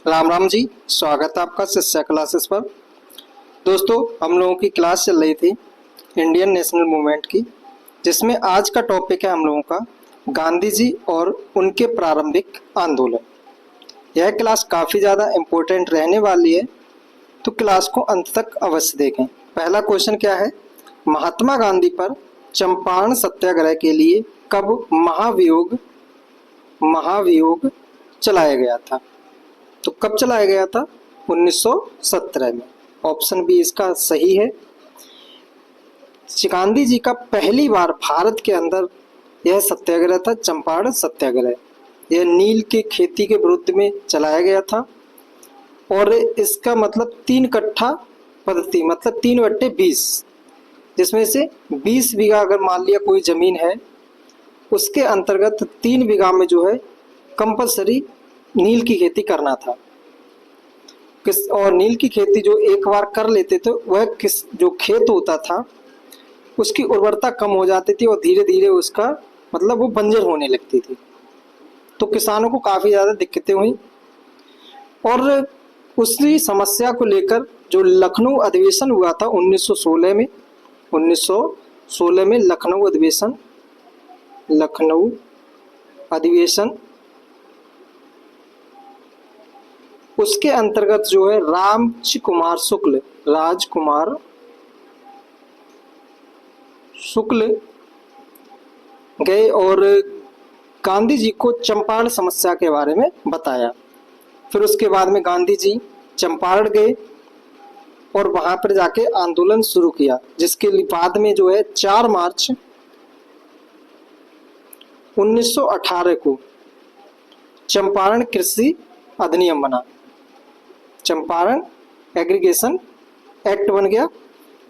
राम राम जी। स्वागत है आपका शिक्षा क्लासेस पर। दोस्तों, हम लोगों की क्लास चल रही थी इंडियन नेशनल मूवमेंट की, जिसमें आज का टॉपिक है हम लोगों का गांधी जी और उनके प्रारंभिक आंदोलन। यह क्लास काफ़ी ज़्यादा इम्पोर्टेंट रहने वाली है, तो क्लास को अंत तक अवश्य देखें। पहला क्वेश्चन क्या है, महात्मा गांधी पर चंपारण सत्याग्रह के लिए कब महाभियोग चलाया गया था? तो कब चलाया गया था? 1917 में। ऑप्शन बी इसका सही है। गांधी जी का पहली बार भारत के अंदर यह सत्याग्रह था चंपारण सत्याग्रह। यह नील की खेती के विरुद्ध में चलाया गया था और इसका मतलब 3 कट्ठा पद्धति, मतलब 3/20, जिसमें से 20 बीघा अगर मान लिया कोई जमीन है, उसके अंतर्गत 3 बीघा में जो है कंपलसरी नील की खेती करना था। और नील की खेती जो एक बार कर लेते थे, वह जो खेत होता था उसकी उर्वरता कम हो जाती थी और धीरे धीरे उसका मतलब वो बंजर होने लगती थी। तो किसानों को काफ़ी ज़्यादा दिक्कतें हुई और उसी समस्या को लेकर जो लखनऊ अधिवेशन हुआ था 1916 में, 1916 में लखनऊ अधिवेशन, उसके अंतर्गत जो है राजकुमार शुक्ल गए और गांधी जी को चंपारण समस्या के बारे में बताया। फिर उसके बाद में गांधी जी चंपारण गए और वहां पर जाके आंदोलन शुरू किया, जिसके बाद में जो है 4 मार्च 1918 को चंपारण कृषि अधिनियम बना, चंपारण एग्रीगेशन एक्ट बन गया।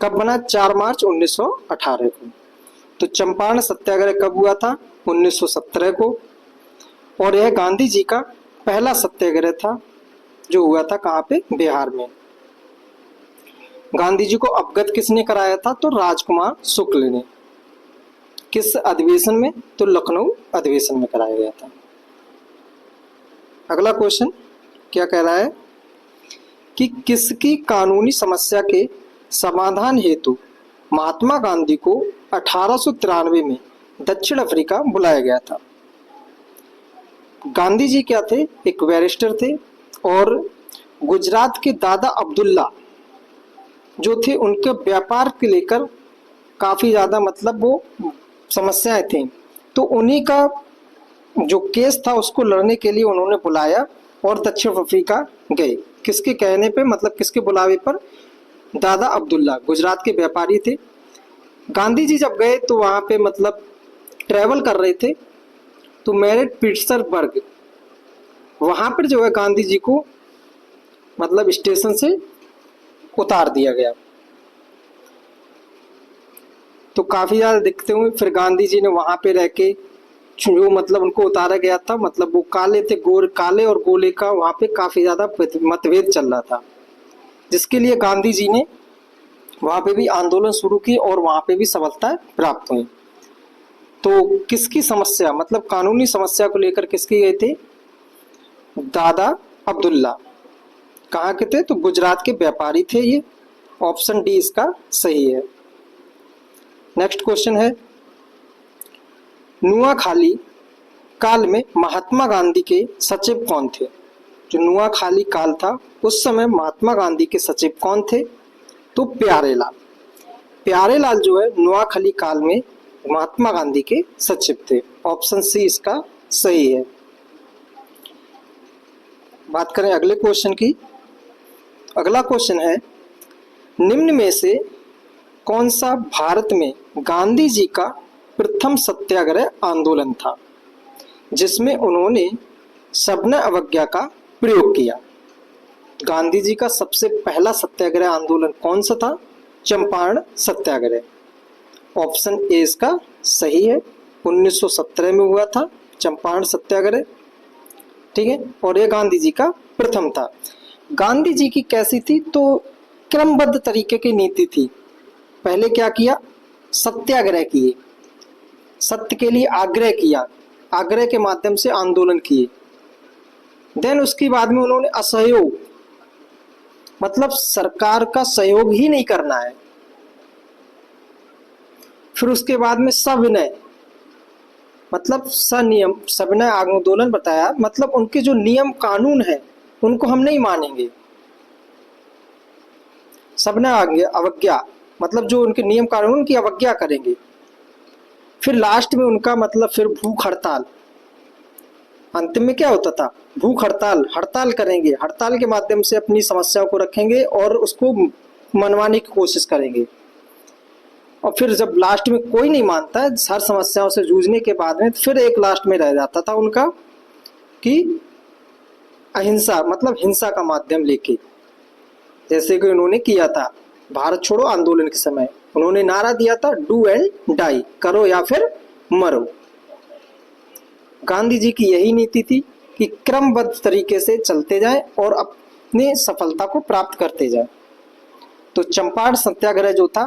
कब बना? 4 मार्च 1918 को। तो चंपारण सत्याग्रह कब हुआ था? 1917 को। और यह गांधी जी का पहला सत्याग्रह था जो हुआ था कहाँ पे? बिहार में। गांधी जी को अवगत किसने कराया था? तो राजकुमार शुक्ल ने। किस अधिवेशन में? तो लखनऊ अधिवेशन में कराया गया था। अगला क्वेश्चन क्या कह रहा है कि किसकी कानूनी समस्या के समाधान हेतु महात्मा गांधी को 1893 में दक्षिण अफ्रीका बुलाया गया था? गांधी जी क्या थे? एक बैरिस्टर थे और गुजरात के दादा अब्दुल्ला जो थे, उनके व्यापार के लेकर काफ़ी ज़्यादा मतलब वो समस्याएं थी, तो उन्हीं का जो केस था उसको लड़ने के लिए उन्होंने बुलाया और दक्षिण अफ्रीका गए। किसके कहने पे, मतलब किसके बुलावे पर? दादा अब्दुल्ला गुजरात के व्यापारी थे। गांधी जी जब गए तो वहाँ पे मतलब ट्रैवल कर रहे थे, तो मैरिट पीटर्सबर्ग वहाँ पर जो है गांधी जी को मतलब स्टेशन से उतार दिया गया। तो काफ़ी ज़्यादा दिक्कतें हुई। फिर गांधी जी ने वहाँ पे रह के जो मतलब उनको उतारा गया था, मतलब वो काले थे, काले और गोले का वहाँ पे काफ़ी ज़्यादा मतभेद चल रहा था, जिसके लिए गांधी जी ने वहाँ पे भी आंदोलन शुरू की और वहाँ पे भी सफलता प्राप्त हुई। तो किसकी समस्या, मतलब कानूनी समस्या को लेकर किसके गए थे? दादा अब्दुल्ला। कहाँ के थे? तो गुजरात के व्यापारी थे ये। ऑप्शन डी इसका सही है। नेक्स्ट क्वेश्चन है, नुआखाली काल में महात्मा गांधी के सचिव कौन थे? जो नुआखाली काल था उस समय महात्मा गांधी के सचिव कौन थे? तो प्यारेलाल। प्यारेलाल जो है नुआखाली काल में महात्मा गांधी के सचिव थे। ऑप्शन सी इसका सही है। बात करें अगले क्वेश्चन की। अगला क्वेश्चन है, निम्न में से कौन सा भारत में गांधी जी का प्रथम सत्याग्रह आंदोलन था जिसमें उन्होंने सविनय अवज्ञा का प्रयोग किया? गांधी जी का सबसे पहला सत्याग्रह आंदोलन कौन सा था? चंपारण सत्याग्रह। ऑप्शन ए इसका सही है। 1917 में हुआ था चंपारण सत्याग्रह, ठीक है, और यह गांधी जी का प्रथम था। गांधी जी की कैसी थी? तो क्रमबद्ध तरीके की नीति थी। पहले क्या किया? सत्याग्रह किए, सत्य के लिए आग्रह किया, आग्रह के माध्यम से आंदोलन किए। देन उसके बाद में उन्होंने असहयोग, मतलब सरकार का सहयोग ही नहीं करना है। फिर उसके बाद में सविनय, मतलब सनियम, सविनय आंदोलन बताया, मतलब उनके जो नियम कानून है उनको हम नहीं मानेंगे। सविनय अवज्ञा, मतलब जो उनके नियम कानून की अवज्ञा करेंगे। फिर लास्ट में उनका मतलब फिर भूख हड़ताल, अंतिम में क्या होता था, भूख हड़ताल, हड़ताल करेंगे, हड़ताल के माध्यम से अपनी समस्याओं को रखेंगे और उसको मनवाने की कोशिश करेंगे। और फिर जब लास्ट में कोई नहीं मानता है, हर समस्याओं से जूझने के बाद में फिर एक लास्ट में रह जाता था उनका कि अहिंसा, मतलब हिंसा का माध्यम लेके, जैसे कि उन्होंने किया था भारत छोड़ो आंदोलन के समय। उन्होंने नारा दिया था डू एंड डाई, करो या फिर मरो। गांधी जी की यही नीति थी कि क्रमबद्ध तरीके से चलते जाएं और अपनी सफलता को प्राप्त करते जाएं। तो चंपारण सत्याग्रह जो था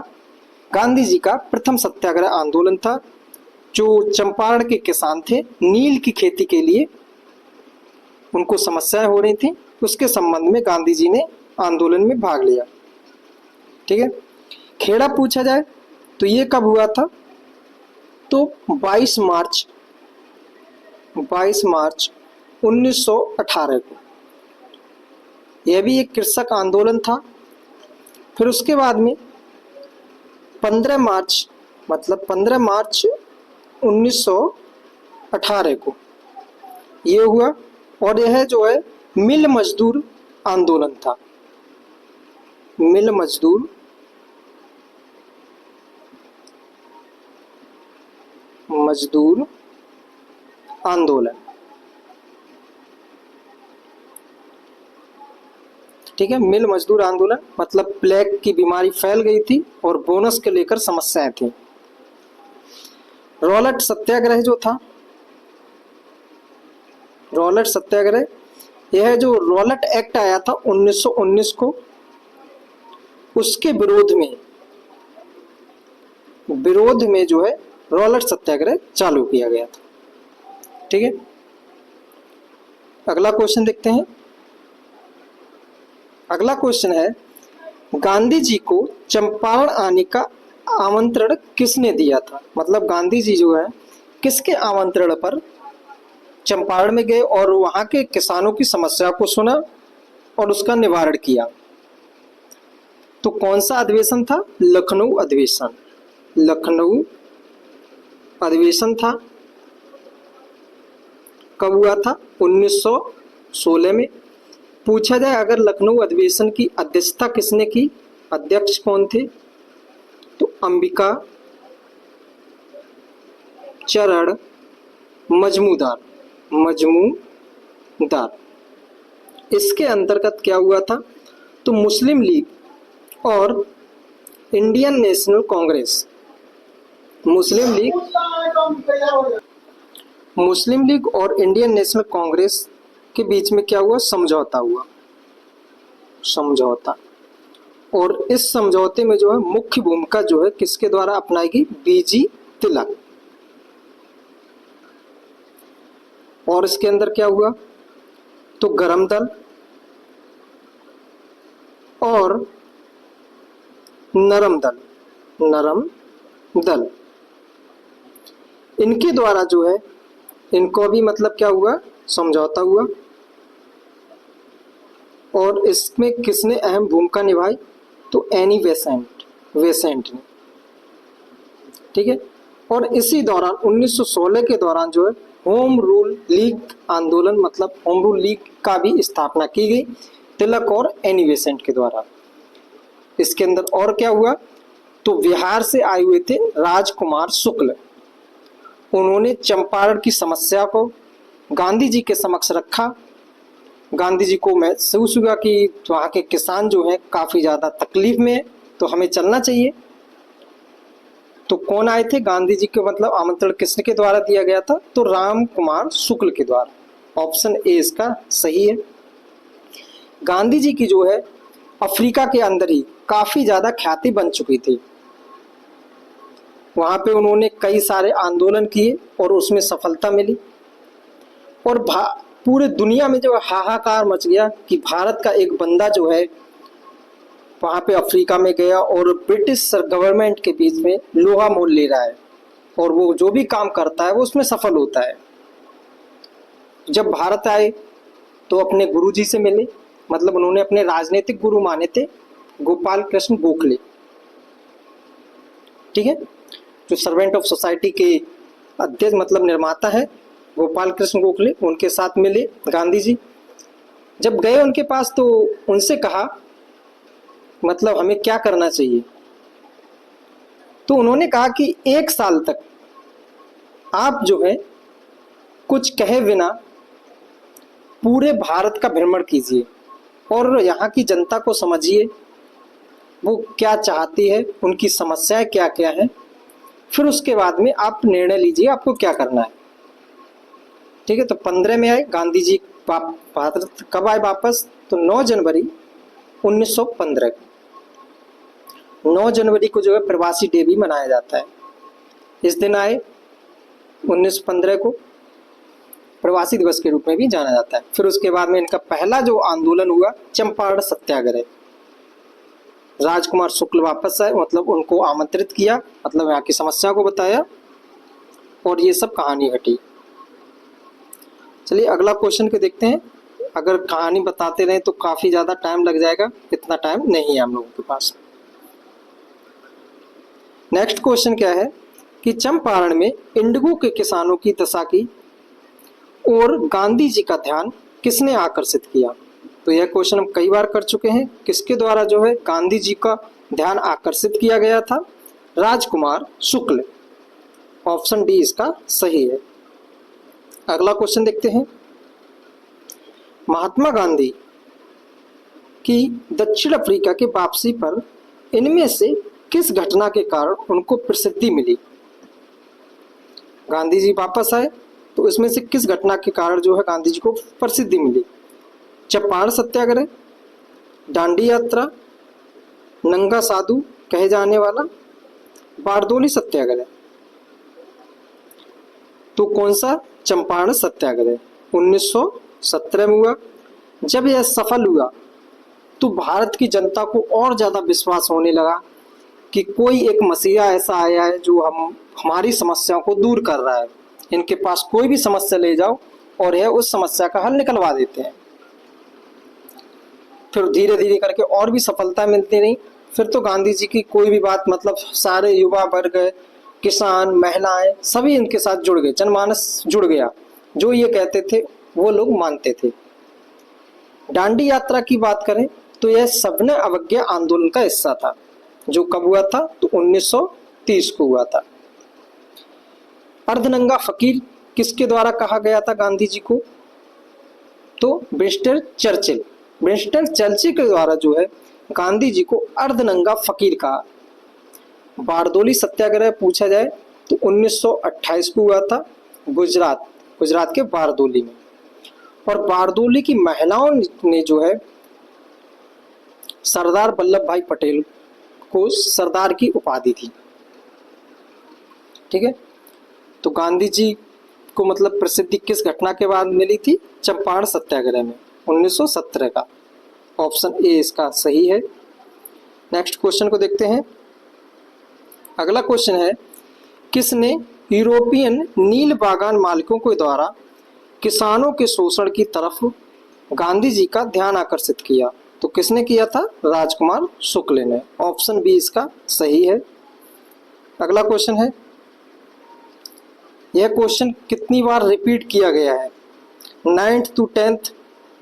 गांधी जी का प्रथम सत्याग्रह आंदोलन था। जो चंपारण के किसान थे, नील की खेती के लिए उनको समस्याएं हो रही थी, उसके संबंध में गांधी जी ने आंदोलन में भाग लिया। ठीक है, खेड़ा पूछा जाए तो ये कब हुआ था, तो 22 मार्च 1918 को। यह भी एक कृषक आंदोलन था। फिर उसके बाद में 15 मार्च, मतलब 15 मार्च 1918 को ये हुआ। और यह जो है मिल मजदूर आंदोलन था, मिल मजदूर आंदोलन। ठीक है, मिल मजदूर आंदोलन मतलब प्लेग की बीमारी फैल गई थी और बोनस के लेकर समस्याएं थी। रॉलेट सत्याग्रह जो था, रॉलेट सत्याग्रह, यह जो रॉलेट एक्ट आया था 1919 को, उसके विरोध में जो है रॉलेट सत्याग्रह चालू किया गया था। ठीक है, अगला क्वेश्चन देखते हैं। अगला क्वेश्चन है, गांधी जी को चंपारण आने का आमंत्रण किसने दिया था, मतलब गांधी जी जो है किसके आमंत्रण पर चंपारण में गए और वहां के किसानों की समस्या को सुना और उसका निवारण किया। तो कौन सा अधिवेशन था, लखनऊ अधिवेशन, लखनऊ अधिवेशन था। कब हुआ था, 1916 में। पूछा जाए अगर लखनऊ अधिवेशन की अध्यक्षता किसने की, अध्यक्ष कौन थे, तो अंबिका चरण मजमूदार, इसके अंतर्गत क्या हुआ था, तो मुस्लिम लीग और इंडियन नेशनल कांग्रेस, मुस्लिम लीग और इंडियन नेशनल कांग्रेस के बीच में क्या हुआ, समझौता हुआ, समझौता। और इस समझौते में जो है मुख्य भूमिका जो है किसके द्वारा अपनाएगी, बीजी तिलक। और इसके अंदर क्या हुआ, तो गरम दल और नरम दल, इनके द्वारा जो है, इनको भी मतलब क्या हुआ, समझौता हुआ। और इसमें किसने अहम भूमिका निभाई, तो एनी बेसेंट ने। ठीक है, और इसी दौरान 1916 के दौरान जो है होम रूल लीग आंदोलन, मतलब होम रूल लीग का भी स्थापना की गई तिलक और एनी बेसेंट के द्वारा। इसके अंदर और क्या हुआ, तो बिहार से आए हुए थे राजकुमार शुक्ल, उन्होंने चंपारण की समस्या को गांधी जी के समक्ष रखा। गांधी जी को महसूस हुआ कि वहाँ के किसान जो हैं काफ़ी ज़्यादा तकलीफ में है, तो हमें चलना चाहिए। तो कौन आए थे गांधी जी के, मतलब आमंत्रण किसके द्वारा दिया गया था, तो राम कुमार शुक्ल के द्वारा। ऑप्शन ए इसका सही है। गांधी जी की जो है अफ्रीका के अंदर ही काफ़ी ज़्यादा ख्याति बन चुकी थी। वहाँ पे उन्होंने कई सारे आंदोलन किए और उसमें सफलता मिली। और पूरे दुनिया में जो हाहाकार मच गया कि भारत का एक बंदा जो है वहां पे अफ्रीका में गया और ब्रिटिश गवर्नमेंट के बीच में लोहा मोल ले रहा है और वो जो भी काम करता है वो उसमें सफल होता है। जब भारत आए तो अपने गुरुजी से मिले, मतलब उन्होंने अपने राजनीतिक गुरु माने थे गोपाल कृष्ण गोखले, ठीक है, जो सर्वेंट ऑफ सोसाइटी के अध्यक्ष मतलब निर्माता है गोपाल कृष्ण गोखले, उनके साथ मिले गांधी जी। जब गए उनके पास तो उनसे कहा मतलब हमें क्या करना चाहिए, तो उन्होंने कहा कि 1 साल तक आप जो है कुछ कहे बिना पूरे भारत का भ्रमण कीजिए और यहाँ की जनता को समझिए वो क्या चाहती है, उनकी समस्याएं क्या क्या है, फिर उसके बाद में आप निर्णय लीजिए आपको क्या करना है। ठीक है, तो 15 में आए गांधी जी। भारत कब आए वापस, तो 9 जनवरी 1915 को। 9 जनवरी को जो है प्रवासी डे भी मनाया जाता है। इस दिन आए 1915 को, प्रवासी दिवस के रूप में भी जाना जाता है। फिर उसके बाद में इनका पहला जो आंदोलन हुआ चंपारण सत्याग्रह। राजकुमार शुक्ल वापस आए, मतलब उनको आमंत्रित किया, मतलब यहाँ की समस्या को बताया और ये सब कहानी घटी। चलिए अगला क्वेश्चन को देखते हैं। अगर कहानी बताते रहे तो काफी ज्यादा टाइम लग जाएगा, इतना टाइम नहीं है हम लोगों के पास। नेक्स्ट क्वेश्चन क्या है कि चंपारण में इंडिगो के किसानों की दशा की और गांधी जी का ध्यान किसने आकर्षित किया। तो यह क्वेश्चन हम कई बार कर चुके हैं। किसके द्वारा जो है गांधी जी का ध्यान आकर्षित किया गया था, राजकुमार शुक्ल। ऑप्शन डी इसका सही है। अगला क्वेश्चन देखते हैं। महात्मा गांधी की दक्षिण अफ्रीका के वापसी पर इनमें से किस घटना के कारण उनको प्रसिद्धि मिली। गांधी जी वापस आए तो इसमें से किस घटना के कारण जो है गांधी जी को प्रसिद्धि मिली। चंपारण सत्याग्रह, दांडी यात्रा, नंगा साधु कहे जाने वाला, बारदोली सत्याग्रह। तो कौन सा, चंपारण सत्याग्रह 1917 में हुआ। जब यह सफल हुआ तो भारत की जनता को और ज्यादा विश्वास होने लगा कि कोई एक मसीहा ऐसा आया है जो हमारी समस्याओं को दूर कर रहा है। इनके पास कोई भी समस्या ले जाओ और यह उस समस्या का हल निकलवा देते हैं। फिर धीरे धीरे करके और भी सफलता मिलती रही। फिर तो गांधी जी की कोई भी बात, मतलब सारे युवा वर्ग, किसान, महिलाएं सभी इनके साथ जुड़ गए, जनमानस जुड़ गया। जो ये कहते थे वो लोग मानते थे। दांडी यात्रा की बात करें तो यह सविनय अवज्ञा आंदोलन का हिस्सा था, जो कब हुआ था, तो 1930 को हुआ था। अर्धनंगा फकीर किसके द्वारा कहा गया था गांधी जी को, तो विंस्टन चर्चिल। विंस्टन चर्चिल के द्वारा जो है गांधी जी को अर्धनंगा फकीर कहा। बारदोली सत्याग्रह पूछा जाए तो 1928 को हुआ था गुजरात के बारदोली में। और बारदोली की महिलाओं ने जो है सरदार वल्लभ भाई पटेल को सरदार की उपाधि दी। ठीक है, तो गांधी जी को मतलब प्रसिद्धि किस घटना के बाद मिली थी, चंपारण सत्याग्रह में 1917 का। ऑप्शन ए इसका सही है। नेक्स्ट क्वेश्चन को देखते हैं। अगला क्वेश्चन है, किसने यूरोपियन नील बागान मालिकों के द्वारा किसानों के शोषण की तरफ गांधी जी का ध्यान आकर्षित किया। तो किसने किया था, राजकुमार शुक्ल ने। ऑप्शन बी इसका सही है। अगला क्वेश्चन है, यह क्वेश्चन कितनी बार रिपीट किया गया है। 9th to 10th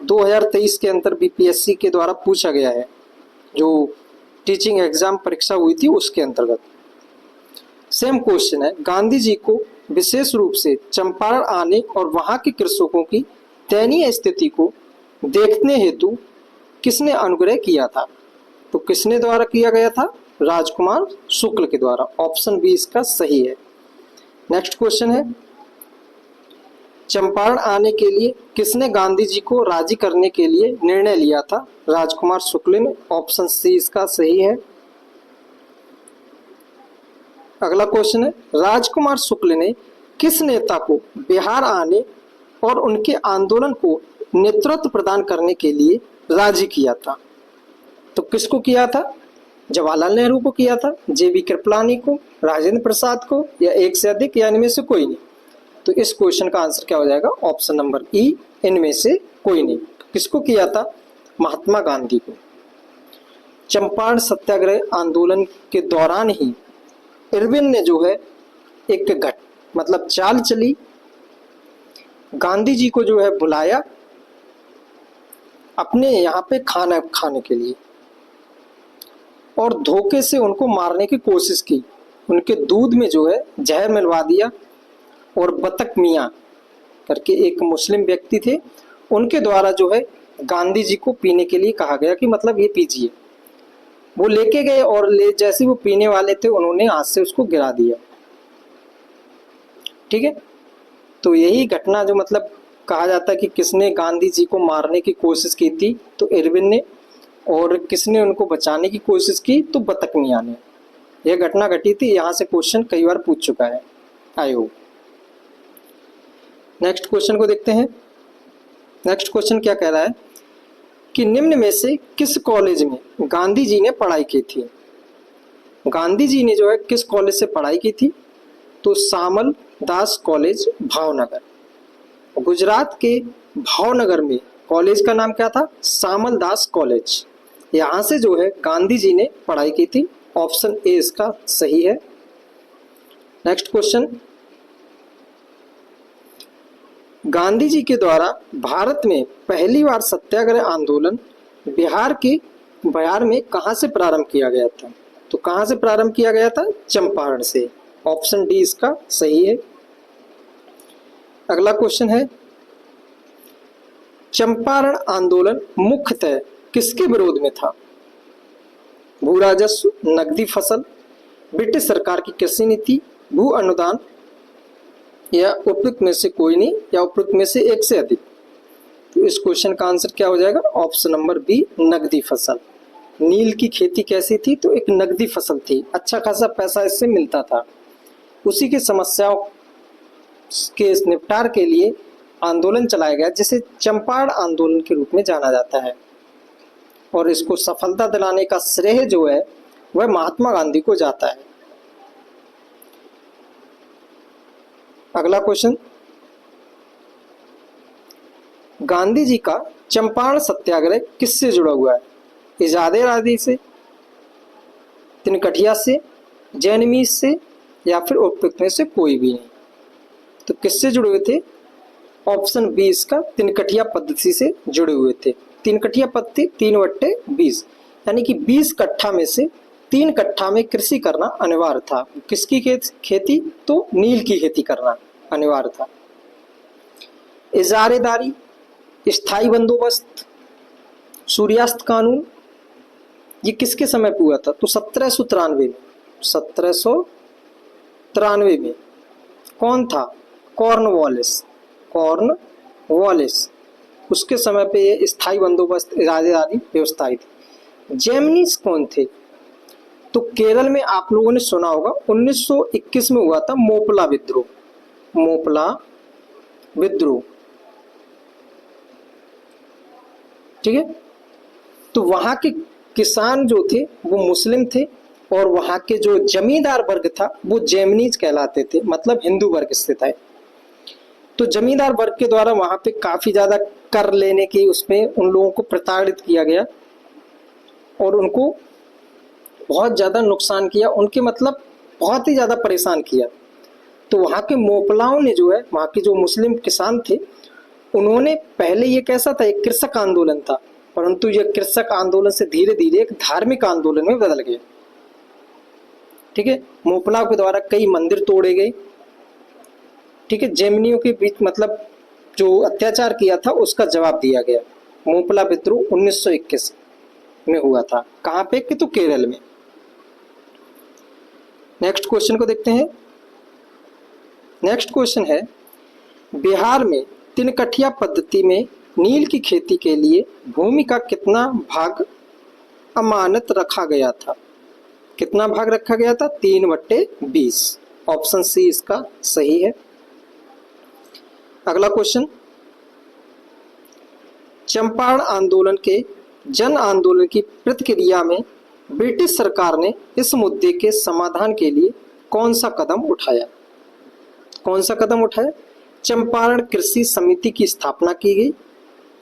2023 के अंदर बीपीएससी के द्वारा पूछा गया है, जो टीचिंग एग्जाम परीक्षा हुई थी उसके अंतर्गत। सेम क्वेश्चन है, गांधी जी को विशेष रूप से चंपारण आने और वहां के कृषकों की दयनीय स्थिति को देखने हेतु किसने अनुग्रह किया था। तो किसने द्वारा किया गया था, राजकुमार शुक्ल के द्वारा। ऑप्शन बी इसका सही है। नेक्स्ट क्वेश्चन है, चंपारण आने के लिए किसने गांधी जी को राजी करने के लिए निर्णय लिया था, राजकुमार शुक्ल ने। ऑप्शन सी इसका सही है। अगला क्वेश्चन है, राजकुमार शुक्ल ने किस नेता को बिहार आने और उनके आंदोलन को नेतृत्व प्रदान करने के लिए राजी किया था। तो किसको किया था? जवाहरलाल नेहरू को किया था, जेबी कृपलानी को, राजेंद्र प्रसाद को, या एक से अधिक, या इनमें से कोई नहीं। तो इस क्वेश्चन का आंसर क्या हो जाएगा? ऑप्शन नंबर ई, इनमें से कोई नहीं। किसको किया था? महात्मा गांधी को। चंपारण सत्याग्रह आंदोलन के दौरान ही इरविन ने जो है एक मतलब चाल चली, गांधी जी को जो है बुलाया अपने यहाँ पे खाना खाने के लिए और धोखे से उनको मारने की कोशिश की। उनके दूध में जो है जहर मिलवा दिया और बतक मियाँ करके एक मुस्लिम व्यक्ति थे, उनके द्वारा जो है गांधी जी को पीने के लिए कहा गया कि मतलब ये पीजिए। वो लेके गए और जैसे वो पीने वाले थे उन्होंने हाथ से उसको गिरा दिया। ठीक है, तो यही घटना जो मतलब कहा जाता है कि किसने गांधी जी को मारने की कोशिश की थी, तो इरविन ने, और किसने उनको बचाने की कोशिश की, तो बतक मियाँ ने। यह घटना घटी थी। यहाँ से क्वेश्चन कई बार पूछ चुका है, आई होप। नेक्स्ट क्वेश्चन को देखते हैं। नेक्स्ट क्वेश्चन क्या कह रहा है कि निम्न में से किस कॉलेज में गांधी जी ने पढ़ाई की थी? गांधी जी ने जो है किस कॉलेज से पढ़ाई की थी? तो सामल दास कॉलेज, भावनगर। गुजरात के भावनगर में कॉलेज का नाम क्या था? सामल दास कॉलेज। यहां से जो है गांधी जी ने पढ़ाई की थी। ऑप्शन ए इसका सही है। नेक्स्ट क्वेश्चन, गांधी जी के द्वारा भारत में पहली बार सत्याग्रह आंदोलन बिहार में कहां से प्रारंभ किया गया था? तो कहां से प्रारंभ किया गया था? चंपारण से। ऑप्शन डी इसका सही है। अगला क्वेश्चन है, चंपारण आंदोलन मुख्यतः किसके विरोध में था? भू राजस्व, नकदी फसल, ब्रिटिश सरकार की कृषि नीति, भू अनुदान, या उपयुक्त में से कोई नहीं, या उपयुक्त में से एक से अधिक। तो इस क्वेश्चन का आंसर क्या हो जाएगा? ऑप्शन नंबर बी, नकदी फसल। नील की खेती कैसी थी? तो एक नकदी फसल थी, अच्छा खासा पैसा इससे मिलता था। उसी की समस्याओं के निपटार के लिए आंदोलन चलाया गया, जिसे चंपारण आंदोलन के रूप में जाना जाता है। और इसको सफलता दिलाने का श्रेय जो है वह महात्मा गांधी को जाता है। अगला क्वेश्चन, गांधी जी का चंपारण सत्याग्रह किससे जुड़ा हुआ है? इजादे से, तिनकठिया से, जैनमीज से, या फिर उपयुक्त में से कोई भी नहीं। तो किससे जुड़े हुए थे? ऑप्शन बी इसका, तिनकठिया पद्धति से जुड़े हुए थे। तिनकठिया पद्धति 3/20, यानी कि 20 कट्ठा में से 3 कट्ठा में कृषि करना अनिवार्य था। किसकी खेती? तो नील की खेती करना अनिवार्य था। इजारेदारी, स्थायी बंदोबस्त, सूर्यास्त कानून, ये किसके समय पे हुआ था? तो 1793 में। 1793 में कौन था? कॉर्नवालिस। उसके समय पे ये स्थायी बंदोबस्त, इजारेदारी व्यवस्था आई थी। जेमनीज कौन थे? तो केरल में आप लोगों ने सुना होगा 1921 में हुआ था मोपला विद्रोह। ठीक है, तो वहां के किसान जो थे वो मुस्लिम थे और वहां के जो जमींदार वर्ग था वो जेमनीज कहलाते थे, मतलब हिंदू वर्ग से था। तो जमींदार वर्ग के द्वारा वहां पे काफी ज्यादा कर लेने की उसमें उन लोगों को प्रताड़ित किया गया और उनको बहुत ज्यादा नुकसान किया, उनके मतलब बहुत ही ज्यादा परेशान किया। तो वहां के मोपलाओं ने जो है, वहां के जो मुस्लिम किसान थे, उन्होंने पहले ये कैसा था, एक कृषक आंदोलन था, परंतु ये कृषक आंदोलन से धीरे धीरे एक धार्मिक आंदोलन में बदल गया। ठीक है, मोपलाओं के द्वारा कई मंदिर तोड़े गए। ठीक है, जेमनियों के बीच मतलब जो अत्याचार किया था उसका जवाब दिया गया। मोपला विद्रोह 1921 में हुआ था। कहां पे? कि तो केरल में। नेक्स्ट क्वेश्चन को देखते हैं। नेक्स्ट क्वेश्चन है, बिहार में तिनकठिया पद्धति में नील की खेती के लिए भूमि का कितना भाग अमानत रखा गया था? कितना भाग रखा गया था? 3/20। ऑप्शन सी इसका सही है। अगला क्वेश्चन, चंपारण आंदोलन के जन आंदोलन की प्रतिक्रिया में ब्रिटिश सरकार ने इस मुद्दे के समाधान के लिए कौन सा कदम उठाया? कौन सा कदम उठाया? चंपारण कृषि समिति की स्थापना की गई।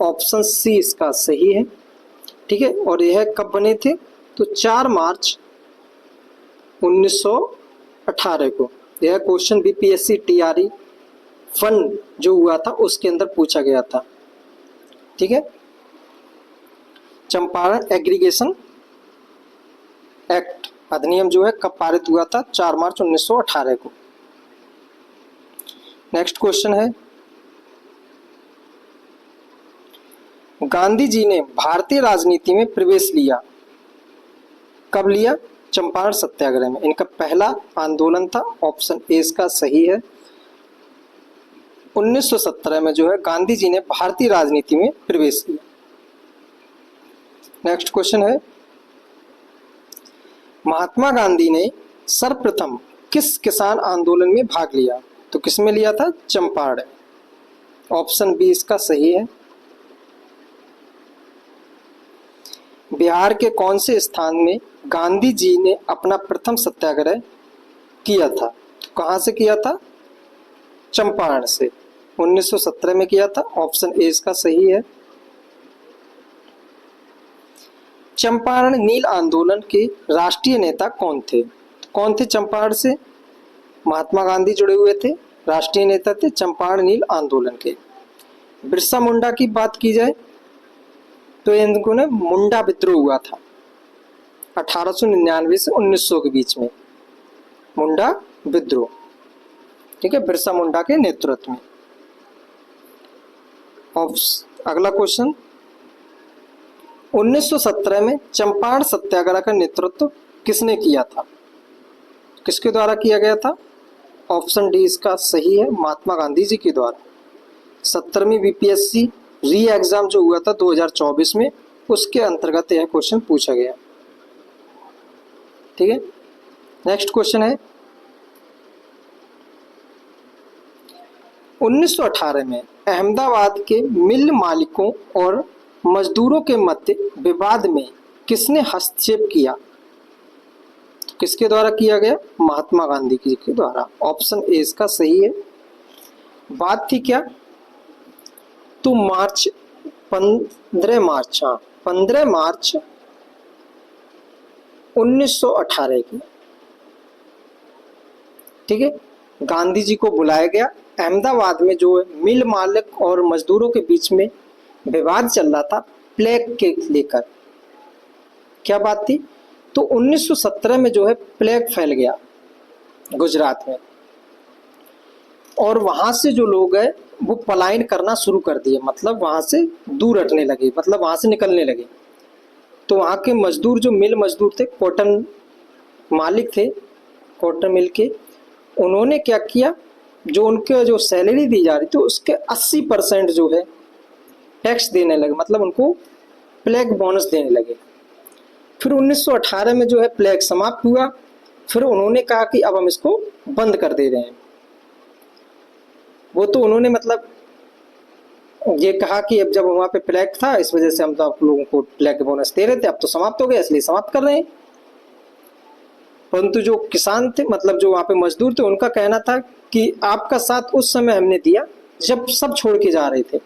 ऑप्शन सी इसका सही है। ठीक है, और यह कब बने थे? तो 4 मार्च 1918 को। यह क्वेश्चन बीपीएससी टीआरई फंड जो हुआ था उसके अंदर पूछा गया था। ठीक है, चंपारण एग्रीगेशन एक्ट अधिनियम जो है कब पारित हुआ था? 4 मार्च 1918 को। नेक्स्ट क्वेश्चन है, गांधी जी ने भारतीय राजनीति में प्रवेश लिया, कब लिया? चंपारण सत्याग्रह में। इनका पहला आंदोलन था। ऑप्शन ए इसका सही है। 1917 में जो है गांधी जी ने भारतीय राजनीति में प्रवेश किया। नेक्स्ट क्वेश्चन है, महात्मा गांधी ने सर्वप्रथम किस किसान आंदोलन में भाग लिया? तो किस में लिया था? चंपारण। ऑप्शन बी इसका सही है। बिहार के कौन से स्थान में गांधी जी ने अपना प्रथम सत्याग्रह किया था? तो कहां से किया था? चंपारण से। 1917 में किया था। ऑप्शन ए इसका सही है। चंपारण नील आंदोलन के राष्ट्रीय नेता कौन थे? कौन थे चंपारण से? महात्मा गांधी जुड़े हुए थे, राष्ट्रीय नेता थे चंपारण नील आंदोलन के। बिरसा मुंडा की बात की जाए तो इनको ने मुंडा विद्रोह हुआ था 1899 से 1900 के बीच में, मुंडा विद्रोह। ठीक है, बिरसा मुंडा के नेतृत्व में। अगला क्वेश्चन, 1917 में चंपारण सत्याग्रह का नेतृत्व किसने किया था? किसके द्वारा किया गया था? ऑप्शन डी इसका सही है, महात्मा गांधी जी के द्वारा। 17वीं बीपीएससी री एग्जाम जो हुआ था 2024 में, उसके अंतर्गत यह क्वेश्चन पूछा गया। ठीक है, नेक्स्ट क्वेश्चन है, 1918 में अहमदाबाद के मिल मालिकों और मजदूरों के मध्य विवाद में किसने हस्तक्षेप किया? तो किसके द्वारा किया गया? महात्मा गांधी जी के द्वारा। ऑप्शन ए इसका सही है। बात थी क्या? तो 15 मार्च 1918 की। ठीक है, गांधी जी को बुलाया गया। अहमदाबाद में जो मिल मालिक और मजदूरों के बीच में विवाद चल रहा था प्लेग के लेकर। क्या बात थी? तो 1917 में जो है प्लेग फैल गया गुजरात में, और वहां से जो लोग हैं वो पलायन करना शुरू कर दिए, मतलब वहां से दूर हटने लगे, मतलब वहां से निकलने लगे। तो वहां के मजदूर जो मिल मजदूर थे, कॉटन मालिक थे कॉटन मिल के, उन्होंने क्या किया, जो उनके जो सैलरी दी जा रही थी उसके 80% जो है टैक्स देने लगे, मतलब उनको प्लेग बोनस देने लगे। फिर 1918 में जो है प्लेग समाप्त हुआ। फिर उन्होंने कहा कि अब हम इसको बंद कर दे रहे हैं। वो तो उन्होंने मतलब ये कहा कि अब जब वहां पे प्लेग था इस वजह से हम तो आप लोगों को प्लेग बोनस दे रहे थे, अब तो समाप्त हो गया इसलिए समाप्त कर रहे हैं। परंतु जो किसान थे, मतलब जो वहां पे मजदूर थे, उनका कहना था कि आपका साथ उस समय हमने दिया जब सब छोड़ के जा रहे थे।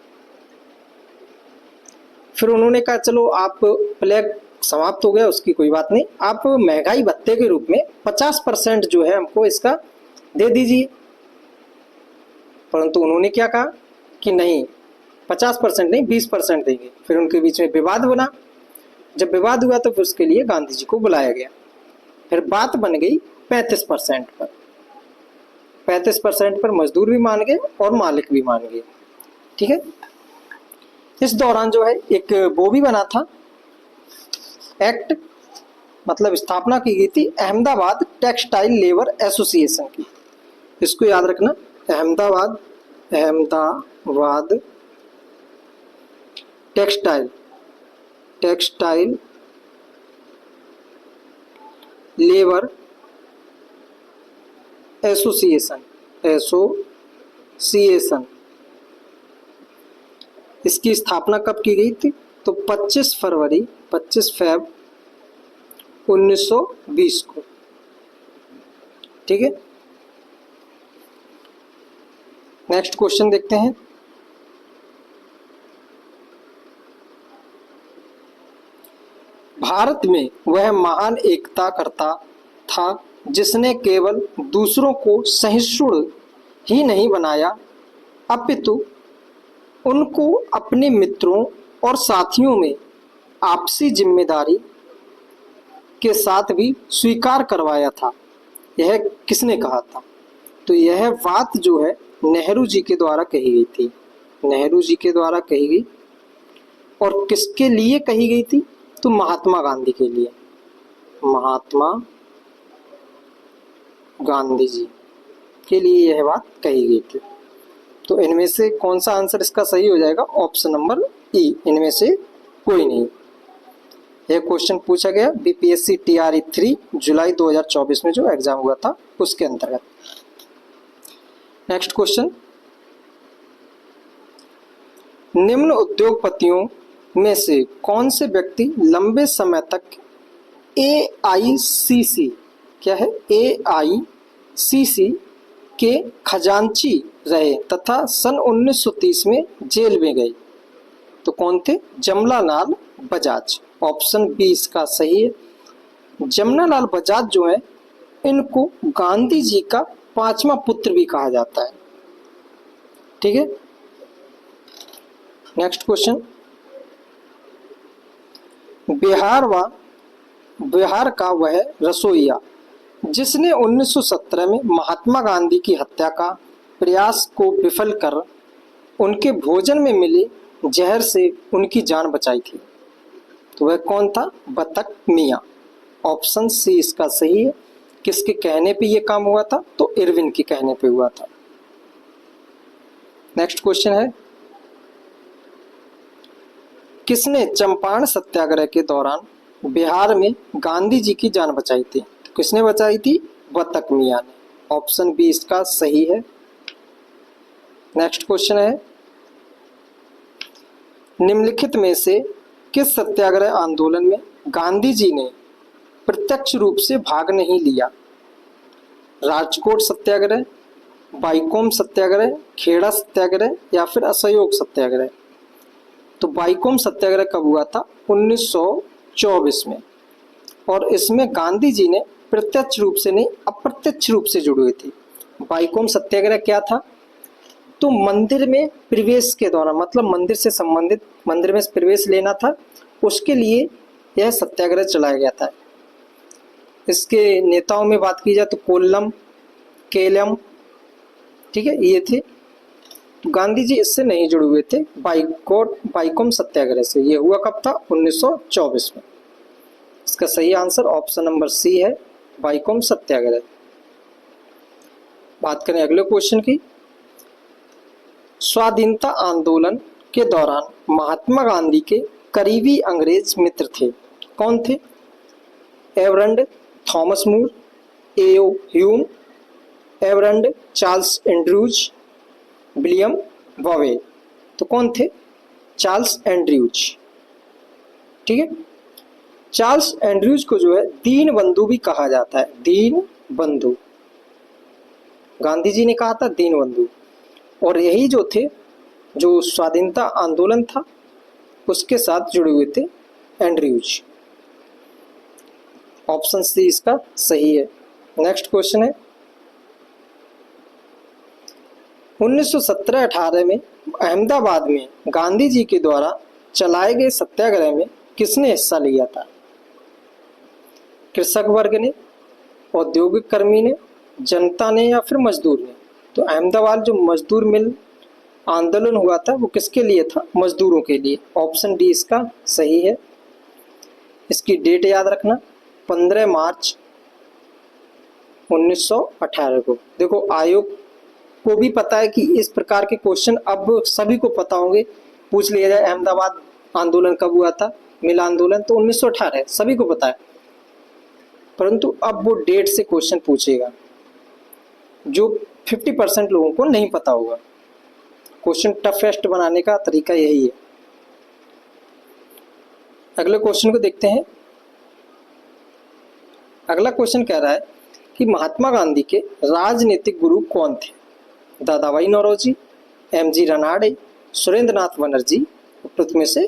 फिर उन्होंने कहा चलो आप प्लेग समाप्त हो गया उसकी कोई बात नहीं, आप महंगाई भत्ते के रूप में 50% जो है हमको इसका दे दीजिए। परंतु उन्होंने क्या कहा कि नहीं 50% नहीं 20% देंगे। फिर उनके बीच में विवाद बना। जब विवाद हुआ तो फिर उसके लिए गांधी जी को बुलाया गया। फिर बात बन गई 35% पर। 35% पर मजदूर भी मान गए और मालिक भी मान गए। ठीक है, इस दौरान जो है एक वो भी बना था एक्ट, मतलब स्थापना की गई थी अहमदाबाद टेक्सटाइल लेबर एसोसिएशन की। इसको याद रखना, अहमदाबाद टेक्सटाइल लेबर एसोसिएशन इसकी स्थापना कब की गई थी? तो 25 फरवरी 25 फेब 1920 को। ठीक है, नेक्स्ट क्वेश्चन देखते हैं। भारत में वह महान एकता करता था जिसने केवल दूसरों को सहिष्णु ही नहीं बनाया, अपितु उनको अपने मित्रों और साथियों में आपसी जिम्मेदारी के साथ भी स्वीकार करवाया था। यह किसने कहा था? तो यह बात जो है नेहरू जी के द्वारा कही गई थी। नेहरू जी के द्वारा कही गई। और किसके लिए कही गई थी? तो महात्मा गांधी के लिए। महात्मा गांधी जी के लिए यह बात कही गई थी। तो इनमें से कौन सा आंसर इसका सही हो जाएगा? ऑप्शन नंबर ई, इनमें से कोई नहीं। यह क्वेश्चन पूछा गया बीपीएससी टीआरई 3 जुलाई 2024 में जो एग्जाम हुआ था उसके अंतर्गत। नेक्स्ट क्वेश्चन, निम्न उद्योगपतियों में से कौन से व्यक्ति लंबे समय तक AICC, क्या है, AICC के खजांची रहे तथा सन 1930 में जेल में गए? तो कौन थे? जमनालाल बजाज। ऑप्शन बी इसका सही है। जमनालाल बजाज जो है, इनको गांधी जी का 5वां पुत्र भी कहा जाता है। ठीक है, नेक्स्ट क्वेश्चन, बिहार का वह रसोइया जिसने 1917 में महात्मा गांधी की हत्या का प्रयास को विफल कर उनके भोजन में मिले जहर से उनकी जान बचाई थी, तो वह कौन था? बतख मियाँ। ऑप्शन सी इसका सही है। किसके कहने पे ये काम हुआ था? तो इरविन के कहने पे हुआ था। नेक्स्ट क्वेश्चन है, किसने चंपारण सत्याग्रह के दौरान बिहार में गांधी जी की जान बचाई थी? तो किसने बचाई थी? बतख मियाँ ने। ऑप्शन बी इसका सही है। नेक्स्ट क्वेश्चन है, निम्नलिखित में से किस सत्याग्रह आंदोलन में गांधी जी ने प्रत्यक्ष रूप से भाग नहीं लिया? राजकोट सत्याग्रह, बाईकोम सत्याग्रह, खेड़ा सत्याग्रह या फिर असहयोग सत्याग्रह? तो बाईकोम सत्याग्रह कब हुआ था? 1924 में। और इसमें गांधी जी ने प्रत्यक्ष रूप से नहीं अप्रत्यक्ष रूप से जुड़े हुए थे। बाईकोम सत्याग्रह क्या था? तो मंदिर में प्रवेश के दौरान, मतलब मंदिर से संबंधित, मंदिर में प्रवेश लेना था, उसके लिए यह सत्याग्रह चलाया गया था। इसके नेताओं में बात की जाए तो कोल्लम, केलम, ठीक है, ये थे। तो गांधी जी इससे नहीं जुड़े हुए थे बाईकोम सत्याग्रह से। ये हुआ कब था? 1924 में। इसका सही आंसर ऑप्शन नंबर सी है, बाईकोम सत्याग्रह। बात करें अगले क्वेश्चन की। स्वाधीनता आंदोलन के दौरान महात्मा गांधी के करीबी अंग्रेज मित्र थे, कौन थे? Reverend Thomas Moore, AO Hume, Reverend Charles Andrews, William वॉवे। तो कौन थे? Charles Andrews. ठीक है, चार्ल्स एंड्रयूज को जो है दीन बंधु भी कहा जाता है। दीन बंधु, गांधी जी ने कहा था दीन बंधु। और यही जो थे, जो स्वाधीनता आंदोलन था उसके साथ जुड़े हुए थे एंड्रयूज। ऑप्शन सी इसका सही है। नेक्स्ट क्वेश्चन है, 1917-18 में अहमदाबाद में गांधी जी के द्वारा चलाए गए सत्याग्रह में किसने हिस्सा लिया था? कृषक वर्ग ने, औद्योगिक कर्मी ने, जनता ने या फिर मजदूर ने? तो अहमदाबाद जो मजदूर मिल आंदोलन हुआ था वो किसके लिए था? मजदूरों के लिए। ऑप्शन डी इसका सही है। इसकी डेट याद रखना, 15 मार्च 1918 को। देखो आयोग को भी पता है कि इस प्रकार के क्वेश्चन अब सभी को पता होंगे। पूछ लिया जाए अहमदाबाद आंदोलन कब हुआ था, मिल आंदोलन, तो 1918 सभी को पता है। परंतु अब वो डेट से क्वेश्चन पूछेगा जो 50% लोगों को नहीं पता होगा। क्वेश्चन टफेस्ट बनाने का तरीका यही है। अगले क्वेश्चन को देखते हैं। अगला क्वेश्चन कह रहा है कि महात्मा गांधी के राजनीतिक गुरु कौन थे? दादाभाई नौरोजी, एमजी रनाडे, सुरेंद्र नाथ बनर्जी, उपरोक्त में से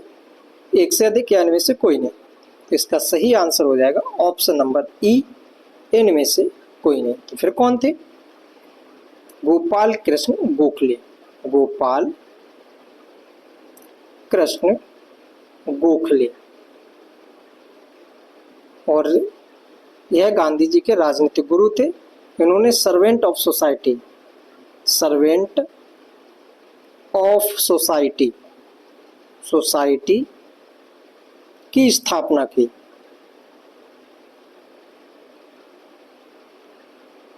एक से अधिक या इनमें से कोई नहीं। तो इसका सही आंसर हो जाएगा ऑप्शन नंबर ई, इनमें से कोई नहीं। तो फिर कौन थे? गोपाल कृष्ण गोखले, गोपाल कृष्ण गोखले। और यह गांधी जी के राजनीतिक गुरु थे। इन्होंने servant of society, servant of society, society की स्थापना की।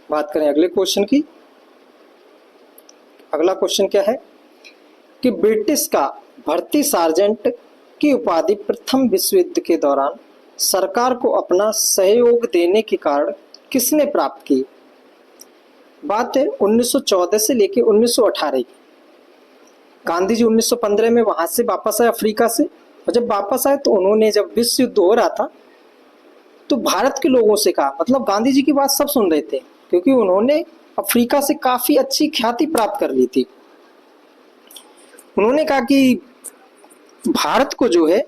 बात करें अगले क्वेश्चन की। अगला क्वेश्चन क्या है कि ब्रिटिश का भर्ती सार्जेंट की उपाधि प्रथम विश्व युद्ध के दौरान सरकार को अपना सहयोग देने के कारण किसने प्राप्त की? बात है 1914 से लेकर 1918 की। गांधी जी 1915 में वहां से वापस आए अफ्रीका से, और जब वापस आए तो उन्होंने, जब विश्व युद्ध हो रहा था तो भारत के लोगों से कहा, मतलब गांधी जी की बात सब सुन रहे थे क्योंकि उन्होंने अफ्रीका से काफी अच्छी ख्याति प्राप्त कर ली थी। उन्होंने कहा कि भारत को जो है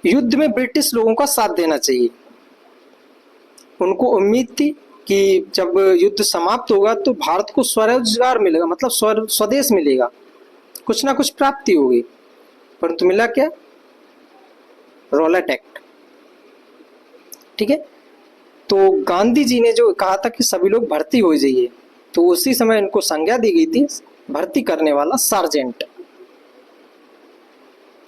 युद्ध में ब्रिटिश लोगों का साथ देना चाहिए। उनको उम्मीद थी कि जब युद्ध समाप्त होगा तो भारत को स्वरोजगार मिलेगा, मतलब स्वदेश मिलेगा, कुछ ना कुछ प्राप्ति होगी। परंतु मिला क्या? Rowlatt act. ठीक है, तो गांधी जी ने जो कहा था कि सभी लोग भर्ती हो जाइए, तो उसी समय इनको संज्ञा दी गई थी भर्ती करने वाला सार्जेंट।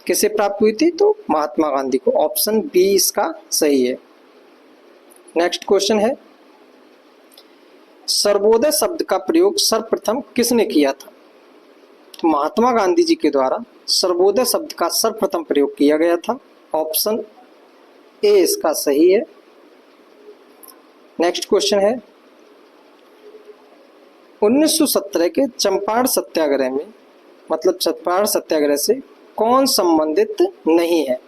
किसे प्राप्त हुई थी? तो महात्मा गांधी को। ऑप्शन बी इसका सही है। नेक्स्ट क्वेश्चन है, सर्वोदय शब्द का प्रयोग सर्वप्रथम किसने किया था? तो महात्मा गांधी जी के द्वारा सर्वोदय शब्द का सर्वप्रथम प्रयोग किया गया था। ऑप्शन ए इसका सही है। नेक्स्ट क्वेश्चन है, 1917 के चंपारण सत्याग्रह में, मतलब चंपारण सत्याग्रह से कौन संबंधित नहीं है?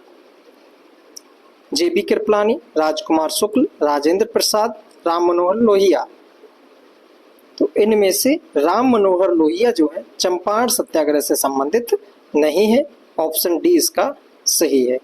जेबी कृपलानी, राजकुमार शुक्ल, राजेंद्र प्रसाद, राम मनोहर लोहिया। तो इनमें से राम मनोहर लोहिया जो है चंपारण सत्याग्रह से संबंधित नहीं है। ऑप्शन डी इसका सही है।